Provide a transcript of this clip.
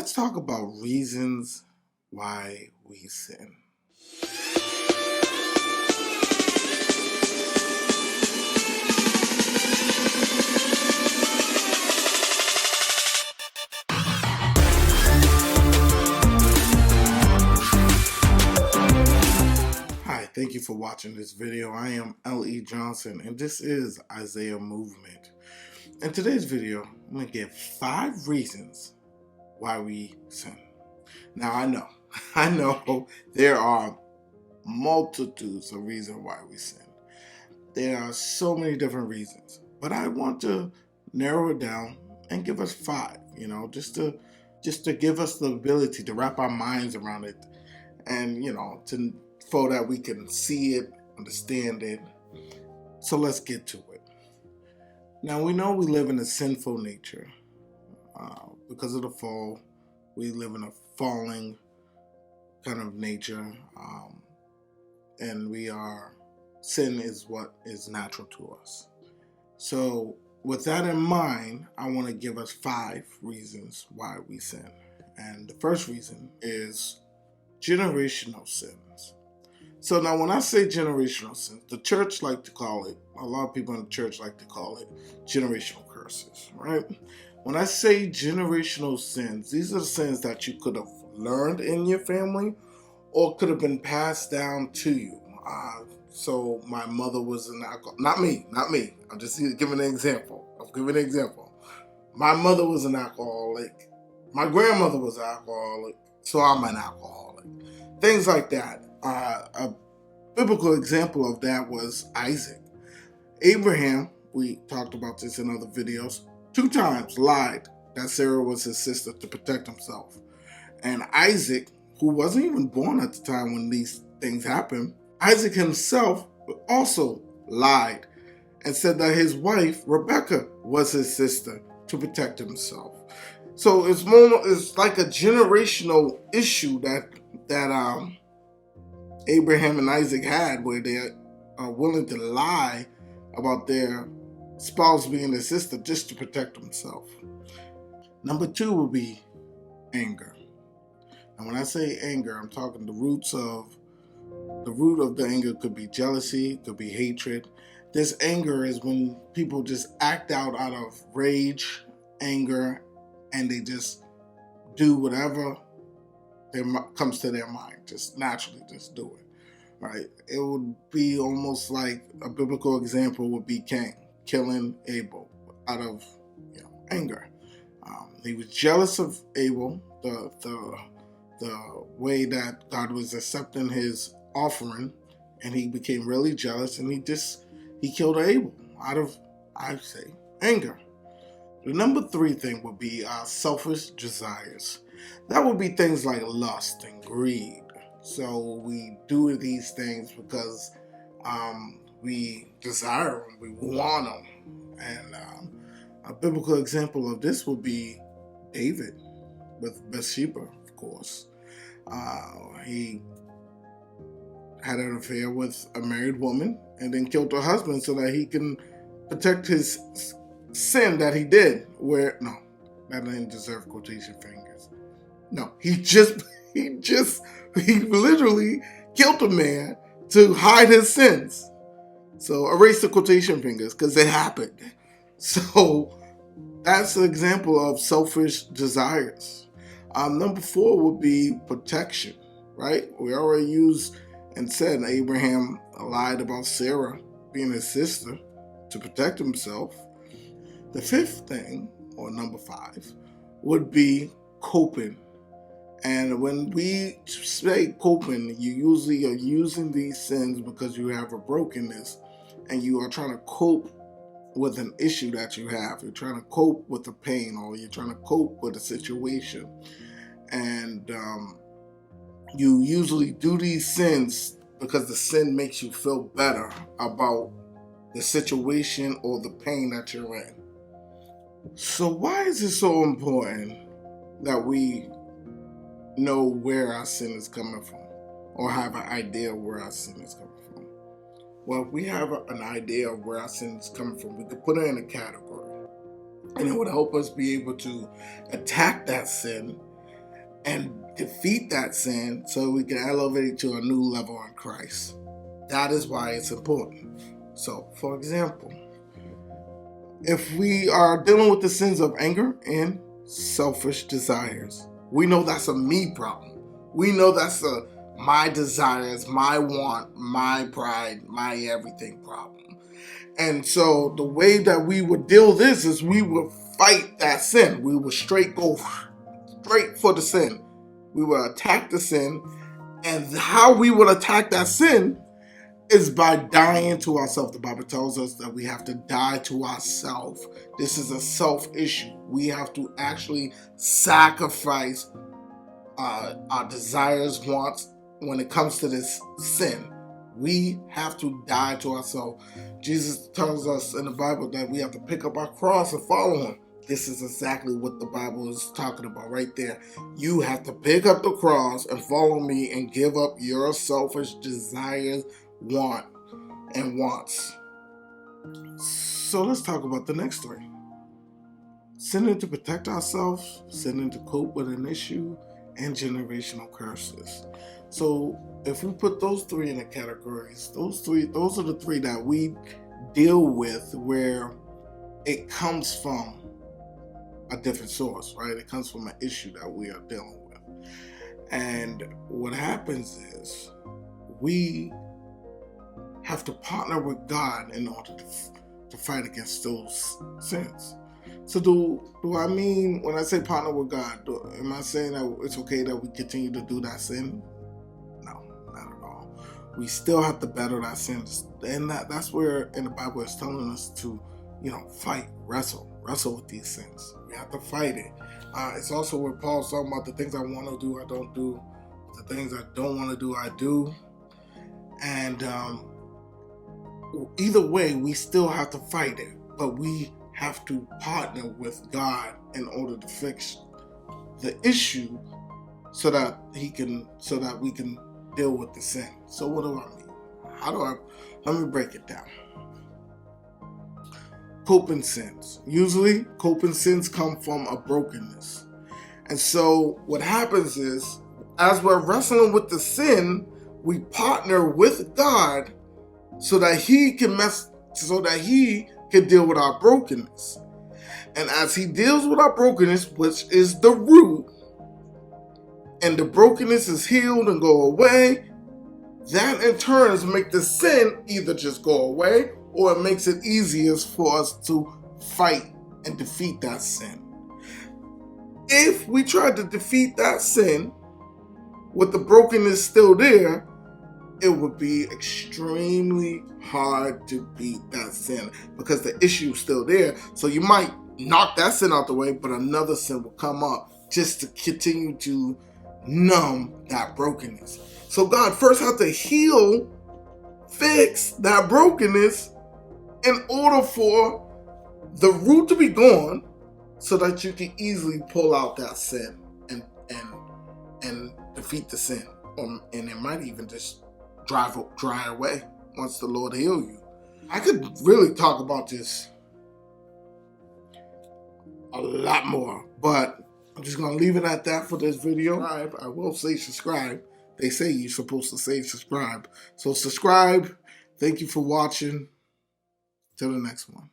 let's talk about reasons why we sin. Hi, thank you for watching this video. I am L.E. Johnson, and this is Isaiah Movement. In today's video, I'm going to give 5 reasons why we sin. Now, I know there are multitudes of reasons why we sin. There are so many different reasons, but I want to narrow it down and give us 5, just to give us the ability to wrap our minds around it and, so that we can see it, understand it. So let's get to it. Now, we know we live in a sinful nature. Because of the fall, we live in a falling kind of nature. And sin is what is natural to us. So with that in mind, I want to give us 5 reasons why we sin. And the first reason is generational sins. So now when I say generational sins, the church like to call it, a lot of people in the church like to call it generational curses, right? When I say generational sins, these are the sins that you could have learned in your family or could have been passed down to you. So my mother was an alcoholic. Not me. I'm just giving an example. My mother was an alcoholic. My grandmother was an alcoholic. So I'm an alcoholic. Things like that. A biblical example of that was Isaac. Abraham, we talked about this in other videos, 2 times lied that Sarah was his sister to protect himself. And Isaac, who wasn't even born at the time when these things happened, Isaac himself also lied and said that his wife, Rebecca, was his sister to protect himself. So it's like a generational issue that Abraham and Isaac had, where they are willing to lie about their spouse being their sister just to protect themselves. Number 2 would be anger. And when I say anger, I'm talking the root of the anger could be jealousy, could be hatred. This anger is when people just act out of rage, anger, and they just do whatever comes to their mind, just naturally just do it, right? It would be almost like a biblical example would be Cain killing Abel out of anger. He was jealous of Abel, the way that God was accepting his offering, and he became really jealous, and he killed Abel out of, I say, anger. The number 3 thing would be selfish desires. That would be things like lust and greed. So we do these things because we desire them, we want them. And a biblical example of this would be David with Bathsheba, of course. He had an affair with a married woman and then killed her husband so that he can protect his sin that he did. That didn't deserve quotation fingers. No, he literally killed a man to hide his sins. So erase the quotation fingers because it happened. So that's an example of selfish desires. Number 4 would be protection, right? We already used and said Abraham lied about Sarah being his sister to protect himself. The 5th thing, or number 5, would be coping. And when we say coping, you usually are using these sins because you have a brokenness and you are trying to cope with an issue that you have. You're trying to cope with the pain, or you're trying to cope with a situation. And you usually do these sins because the sin makes you feel better about the situation or the pain that you're in. So why is it so important that we know where our sin is coming from, or have an idea of where our sin is coming from? Well, if we have an idea of where our sin is coming from, we could put it in a category. And it would help us be able to attack that sin and defeat that sin so we can elevate to a new level in Christ. That is why it's important. So, for example, if we are dealing with the sins of anger and selfish desires, we know that's a me problem. We know that's a my desires, my want, my pride, my everything problem. And so the way that we would deal this is we would fight that sin. We would go straight for the sin. We would attack the sin. And how we would attack that sin is by dying to ourselves. The Bible tells us that we have to die to ourselves. This is a self issue. We have to actually sacrifice our desires, wants when it comes to this sin. We have to die to ourselves. Jesus tells us in the Bible that we have to pick up our cross and follow him. This is exactly what the Bible is talking about right there. You have to pick up the cross and follow me and give up your selfish desires, wants. So let's talk about the next three. Sinning to protect ourselves, sinning to cope with an issue, and generational curses. So if we put those three in the categories, those are the three that we deal with where it comes from a different source, right? It comes from an issue that we are dealing with. And what happens is we have to partner with God in order to fight against those sins. So do I mean, when I say partner with God, am I saying that it's okay that we continue to do that sin? No, not at all. We still have to battle that sins. And that's where in the Bible it's telling us to, fight, wrestle with these sins. We have to fight it. It's also where Paul's talking about the things I want to do, I don't do. The things I don't want to do, I do. And either way, we still have to fight it. But we have to partner with God in order to fix the issue so that we can deal with the sin. So what do I mean? Let me break it down. Coping sins. Usually coping sins come from a brokenness. And so what happens is, as we're wrestling with the sin, we partner with God so that he can deal with our brokenness. And as he deals with our brokenness, which is the root, and the brokenness is healed and go away, that in turn makes the sin either just go away or it makes it easiest for us to fight and defeat that sin. If we try to defeat that sin with the brokenness still there, it would be extremely hard to beat that sin because the issue is still there. So you might knock that sin out the way, but another sin will come up just to continue to numb that brokenness. So God first has to fix that brokenness in order for the root to be gone so that you can easily pull out that sin and defeat the sin. And it might even just dry away once the Lord heal you. I could really talk about this a lot more, but I'm just going to leave it at that for this video. I will say subscribe. They say you're supposed to say subscribe. So subscribe. Thank you for watching. Till the next one.